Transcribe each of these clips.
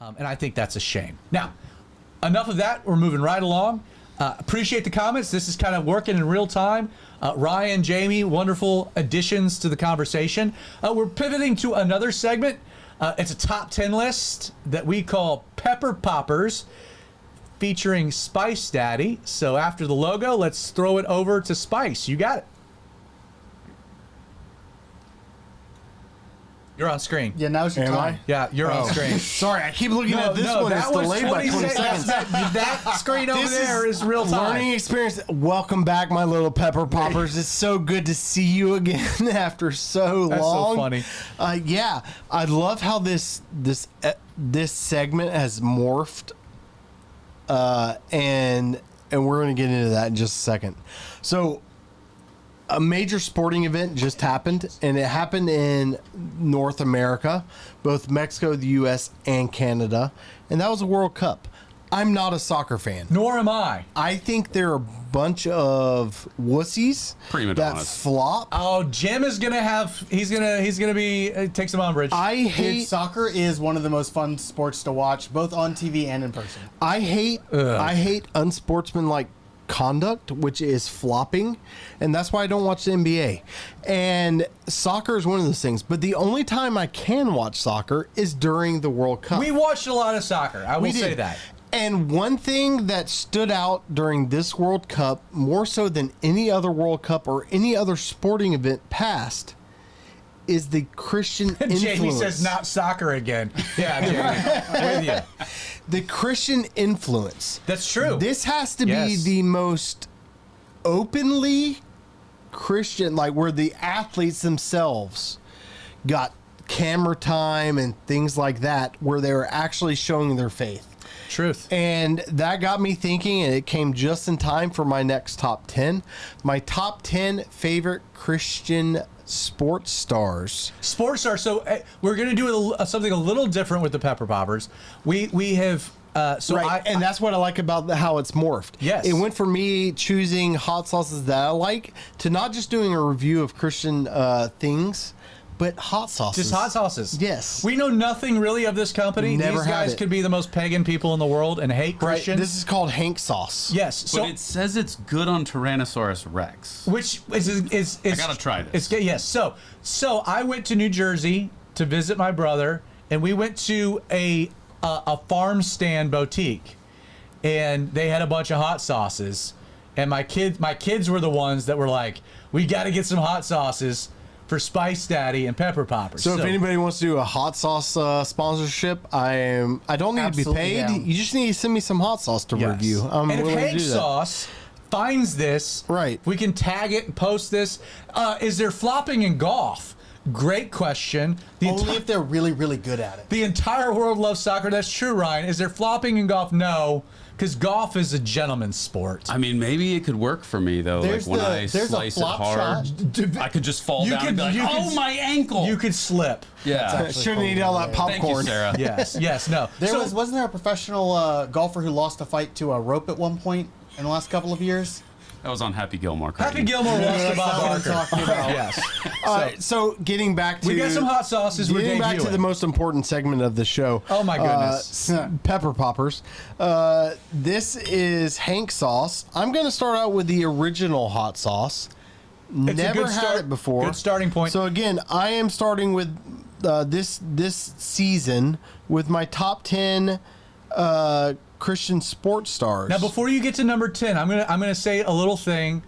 And I think that's a shame. Now, enough of that. We're moving right along. Appreciate the comments. This is kind of working in real time. Ryan, Jamie, wonderful additions to the conversation. We're pivoting to another segment. It's a top 10 list that we call Pepper Poppers, featuring Spice Daddy. So after the logo, let's throw it over to Spice. You got it. You're on screen. Yeah, now's your time. Yeah, you're on screen. Sorry, I keep looking at this one. It's delayed by 20 seconds. That screen over there is real time. Learning experience. Welcome back, my little Pepper Poppers. It's so good to see you again after so long. That's so funny. Yeah, I love how this segment has morphed, and we're going to get into that in just a second. So, a major sporting event just happened, and it happened in North America, both Mexico, the U.S., and Canada, and that was a World Cup. I'm not a soccer fan. Nor am I. I think they're a bunch of wussies that flop. Oh, Jim is gonna have. He's gonna be take some umbrage. Dude, soccer is one of the most fun sports to watch, both on TV and in person. I hate unsportsmanlike conduct, which is flopping, and that's why I don't watch the NBA. And soccer is one of those things, but the only time I can watch soccer is during the World Cup. We watched a lot of soccer. I will say that. And one thing that stood out during this World Cup, more so than any other World Cup or any other sporting event past, is the Christian influence. Jamie says not soccer again. Yeah, Jamie, with you. The Christian influence. That's true. This has to be the most openly Christian, like where the athletes themselves got camera time and things like that, where they were actually showing their faith. Truth. And that got me thinking, and it came just in time for my next top 10. My top 10 favorite Christian sports stars. Sports stars. So we're going to do something a little different with the Pepper Poppers. We have... and that's what I like about how it's morphed. Yes. It went from me choosing hot sauces that I like to not just doing a review of Christian things, but hot sauces. Just hot sauces. Yes. We know nothing really of this company. Never These guys could be the most pagan people in the world and hate Christians. This is called Hank sauce. Yes. But it says it's good on Tyrannosaurus Rex. Which is I gotta try this. Yes. So I went to New Jersey to visit my brother, and we went to a farm stand boutique, and they had a bunch of hot sauces, and my kids were the ones that were like, we got to get some hot sauces for Spice Daddy and Pepper Poppers. So if anybody wants to do a hot sauce sponsorship, I don't need to be paid. Down. You just need to send me some hot sauce to review. I'm and if willing Hank to do that. Sauce finds this, right, we can tag it and post this. Is there flopping in golf? Great question. Only if they're really, really good at it. The entire world loves soccer. That's true, Ryan. Is there flopping in golf? No, because golf is a gentleman's sport. I mean, maybe it could work for me, though. Like when I slice it hard, I could just fall down and be like, oh, my ankle. You could slip. Yeah. Shouldn't eat all that popcorn. Thank you, Sarah. Yes, no. Wasn't there a professional golfer who lost a fight to a rope at one point in the last couple of years? That was on Happy Gilmore. Happy Gilmore lost to Bob Barker. Yes. All right, so getting back to... We got some hot sauces. Getting back to the most important segment of the show. Oh, my goodness. Pepper Poppers. This is Hank sauce. I'm going to start out with the original hot sauce. Never had it before. Good starting point. So, again, I am starting with this season with my top 10 Christian sports stars. Now, before you get to number 10, I'm gonna say a little thing.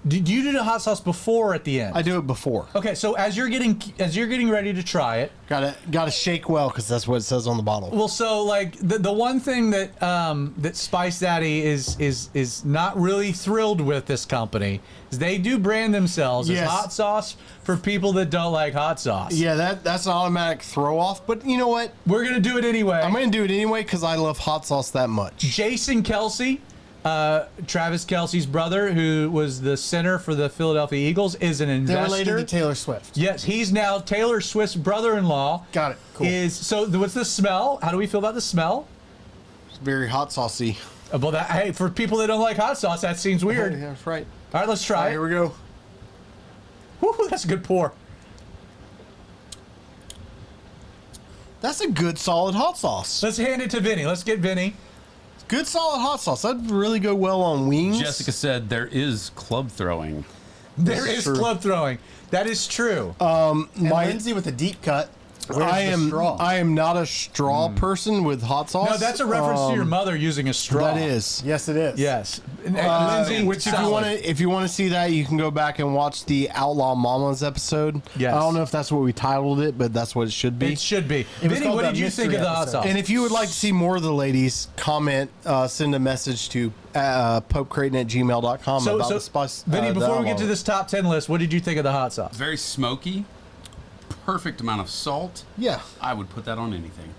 Do you do the hot sauce before or at the end? I do it before. Okay, so as you're getting ready to try it, gotta shake well, because that's what it says on the bottle. Well, so like the one thing that that Spice Daddy is not really thrilled with this company is they do brand themselves as hot sauce for people that don't like hot sauce. Yeah, that's an automatic throw off. But you know what? We're gonna do it anyway. I'm gonna do it anyway because I love hot sauce that much. Jason Kelsey. Travis Kelsey's brother, who was the center for the Philadelphia Eagles, is an investor. They're related to Taylor Swift. Yes, he's now Taylor Swift's brother-in-law. Got it. Cool. So what's the smell? How do we feel about the smell? It's very hot saucy. Well, hey, for people that don't like hot sauce, that seems weird. Yeah, that's right. All right, let's try it. Here we go. Woo, that's a good pour. That's a good, solid hot sauce. Let's hand it to Vinny. Let's get Vinny. Good, solid hot sauce. That'd really go well on wings. Jessica said there is club throwing. There is club throwing. That is true. And Lindsay with a deep cut. I am not a straw person with hot sauce. No, that's a reference to your mother using a straw. That is. Yes, it is. Yes. Lindsay, which if you want to see that, you can go back and watch the Outlaw Mamas episode. Yes. I don't know if that's what we titled it, but that's what it should be. It should be. Vinny, what did you think of the hot sauce? And if you would like to see more of the ladies, comment, send a message to popecreighton@gmail.com about the spice. Vinny, before we get to this top 10 list, what did you think of the hot sauce? Very smoky. Perfect amount of salt. Yeah. I would put that on anything.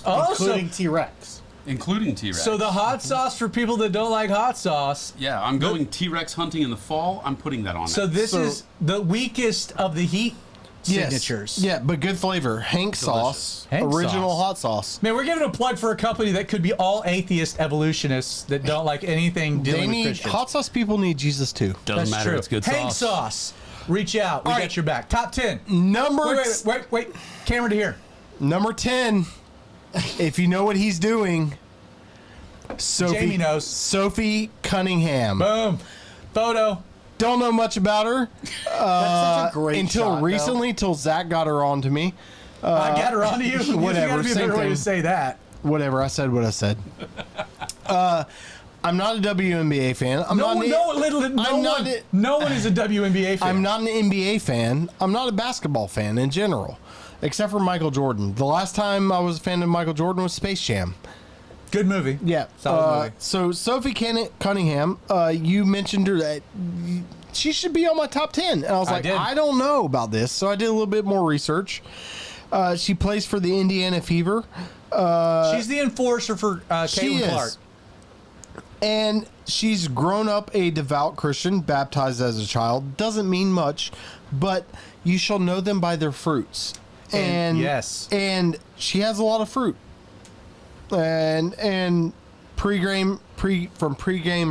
Including T-Rex. Including T-Rex. So the hot sauce for people that don't like hot sauce. Yeah, I'm going T-Rex hunting in the fall. I'm putting that on So this is the weakest of the heat signatures. Yeah, but good flavor. Hank sauce. Original hot sauce. Man, we're giving a plug for a company that could be all atheist evolutionists that don't like anything dealing with Christians. Hot sauce people need Jesus too. Doesn't matter. True. It's good Hank sauce. Reach out. We got your back. Top 10. Wait. Camera to here. Number 10. If you know what he's doing, Jamie knows. Sophie Cunningham. Boom. Photo. Don't know much about her. That's such a great until shot, recently, till Zach got her on to me. I got her onto you. Whatever. There's got to be a better way to say that. Whatever. I said what I said. I'm not a WNBA fan. No one is a WNBA fan. I'm not an NBA fan. I'm not a basketball fan in general, except for Michael Jordan. The last time I was a fan of Michael Jordan was Space Jam. Good movie. Yeah. Solid movie. So Sophie Cunningham, you mentioned her that she should be on my top 10. And I was like, I don't know about this. So I did a little bit more research. She plays for the Indiana Fever. She's the enforcer for Caitlin Clark. And she's grown up a devout Christian, baptized as a child. Doesn't mean much, but you shall know them by their fruits. And yes. And she has a lot of fruit. And pre-game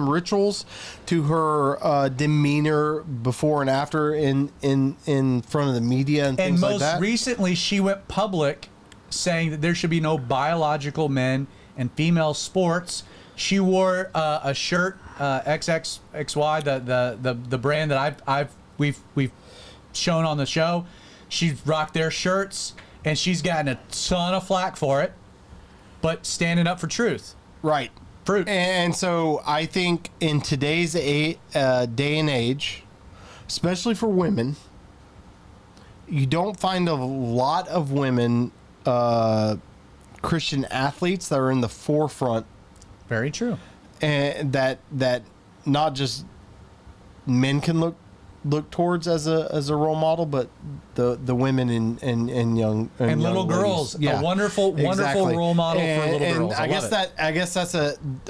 rituals to her demeanor before and after in front of the media and things like that. And most recently, she went public saying that there should be no biological men in female sports. She wore a shirt, XXXY, the brand that we've shown on the show. She's rocked their shirts, and she's gotten a ton of flack for it, but standing up for truth. Right. Fruit. And so I think in today's day and age, especially for women, you don't find a lot of women Christian athletes that are in the forefront. Very true. And that not just men can look towards as a role model, but the women and young and little girls. Yeah. A wonderful role model for little girls. I guess that's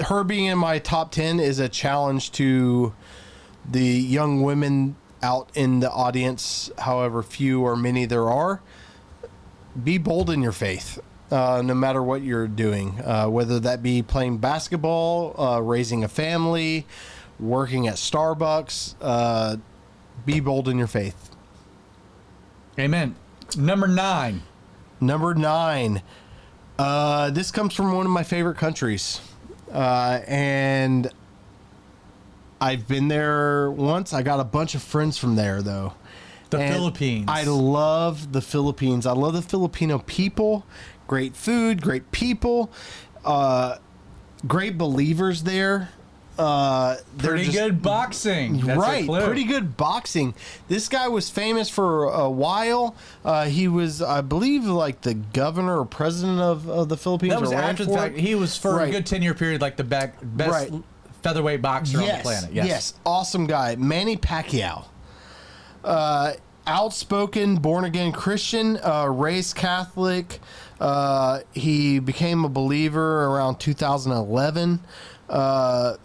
her being in my top 10 is a challenge to the young women out in the audience, however few or many there are. Be bold in your faith. No matter what you're doing, whether that be playing basketball, raising a family, working at Starbucks, be bold in your faith. Amen. Number 9. This comes from one of my favorite countries. And I've been there once. I got a bunch of friends from there, though. The Philippines. I love the Philippines. I love the Filipino people. Great food, great people, great believers there. Pretty good boxing. That's right, pretty good boxing. This guy was famous for a while. He was, I believe, like the governor or president of the Philippines. That was after the fact. He was for a good 10-year period, like the best featherweight boxer on the planet. Yes, awesome guy. Manny Pacquiao. Outspoken, born-again Christian, raised Catholic. He became a believer around 2011.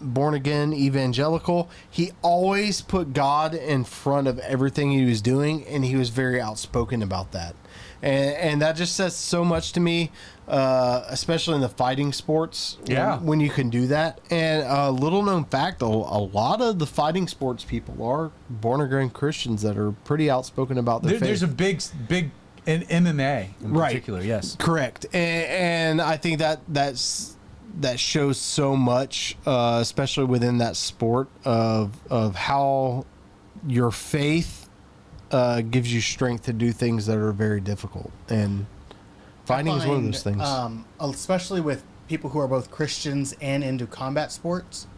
Born-again evangelical. He always put God in front of everything he was doing, and he was very outspoken about that. And that just says so much to me, especially in the fighting sports. Yeah. When you can do that. And a little known fact, a lot of the fighting sports people are born-again Christians that are pretty outspoken about their faith. There's a big In MMA in particular, yes. Correct. And I think that shows so much, especially within that sport, of how your faith gives you strength to do things that are very difficult. And fighting is one of those things. Especially with people who are both Christians and into combat sports.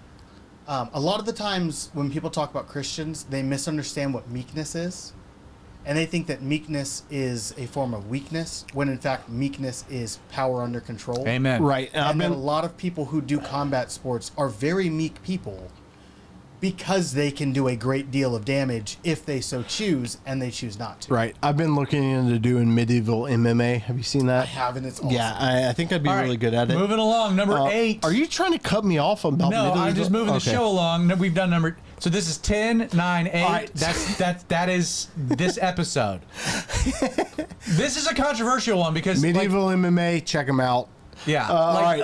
A lot of the times when people talk about Christians, they misunderstand what meekness is. And they think that meekness is a form of weakness, when in fact meekness is power under control. Amen. Right. And then a lot of people who do combat sports are very meek people because they can do a great deal of damage if they so choose, and they choose not to. Right. I've been looking into doing medieval MMA. Have you seen that? I haven't. It's awesome. Yeah, I think I'd be really good at it. Moving along, number 8. Are you trying to cut me off about No, medieval? I'm just moving the show along. No, we've done number. So this is 10, 9, 8. right. That is this episode. This is a controversial one because medieval MMA. Check them out. Yeah,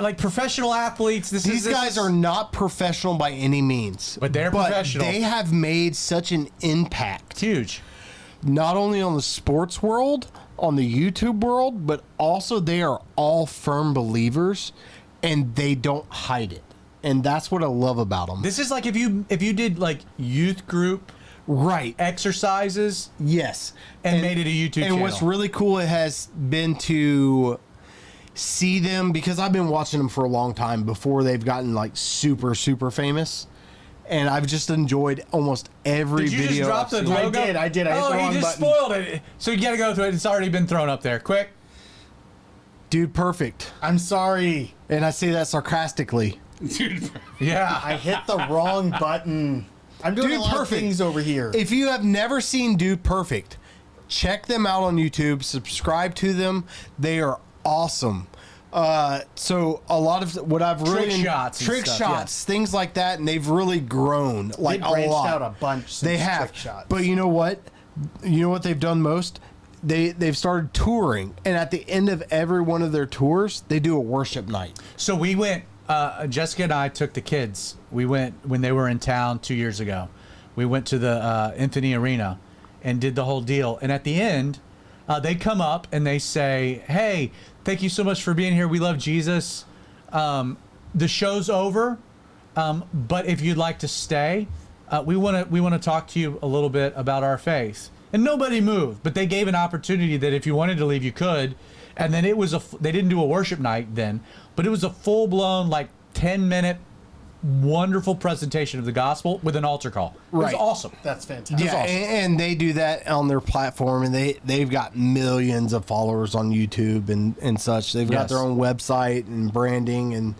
like professional athletes. These guys are not professional by any means, but they're professional. They have made such an impact, huge, not only on the sports world, on the YouTube world, but also they are all firm believers, and they don't hide it, and that's what I love about them. This is like if you did like youth group. Right. Exercises. Yes. And made it a YouTube channel. And what's really cool, it has been to see them, because I've been watching them for a long time before they've gotten like super, super famous. And I've just enjoyed almost every video. Did you just drop the logo? I did. Oh, he just spoiled it. So you got to go through it. It's already been thrown up there. Quick. Dude, perfect. I'm sorry. And I say that sarcastically. Dude, yeah. I hit the wrong button. I'm doing Dude a lot Perfect of things over here. If you have never seen Dude Perfect, check them out on YouTube. Subscribe to them. They are awesome. So a lot of what I've really trick shots, things like that, and they've really grown like they branched a lot. out a bunch. Since They have, trick shots. but you know what? You know what they've done most? They've started touring, and at the end of every one of their tours, they do a worship night. So we went. Jessica and I took the kids. We went when they were in town 2 years ago. We went to the Infinity Arena and did the whole deal. And at the end, they come up and they say, "Hey, thank you so much for being here. We love Jesus. The show's over, but if you'd like to stay, we want to talk to you a little bit about our faith." And nobody moved, but they gave an opportunity that if you wanted to leave, you could. And then it was they didn't do a worship night then, but it was a full-blown like 10-minute wonderful presentation of the gospel with an altar call. It was awesome. That's fantastic. Yeah, awesome. and they do that on their platform, and they've got millions of followers on YouTube and such. They've got their own website and branding and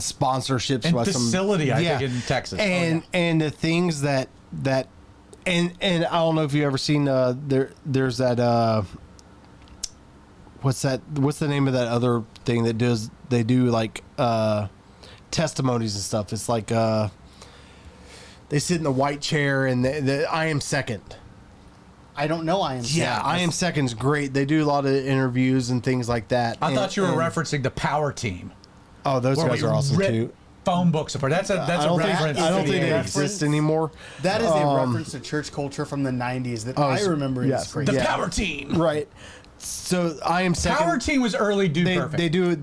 sponsorships and facility, I think, in Texas. And the things that and I don't know if you ever seen there's that what's the name of that other thing that they do like testimonies and stuff. It's like they sit in the white chair and I am second. I don't know. I am second. Yeah, I am second's great. They do a lot of interviews and things like that. I thought you were referencing the Power Team. Oh, those guys are awesome too. Phone books apart. That's a reference. I don't think they exist anymore. That is a reference to church culture from the 90s that I remember. Yes, great. The Power Team. Right. So I am second. Power Team was early Dude Perfect.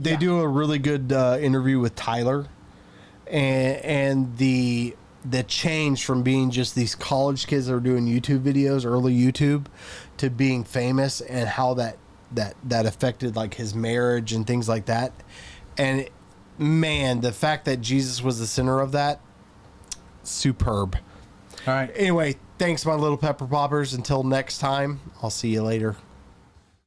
They do a really good interview with Tyler, and the change from being just these college kids that are doing YouTube videos, early YouTube, to being famous, and how that affected like his marriage and things like that. And man, the fact that Jesus was the center of that, superb. All right. Anyway, thanks, my little pepper poppers. Until next time, I'll see you later.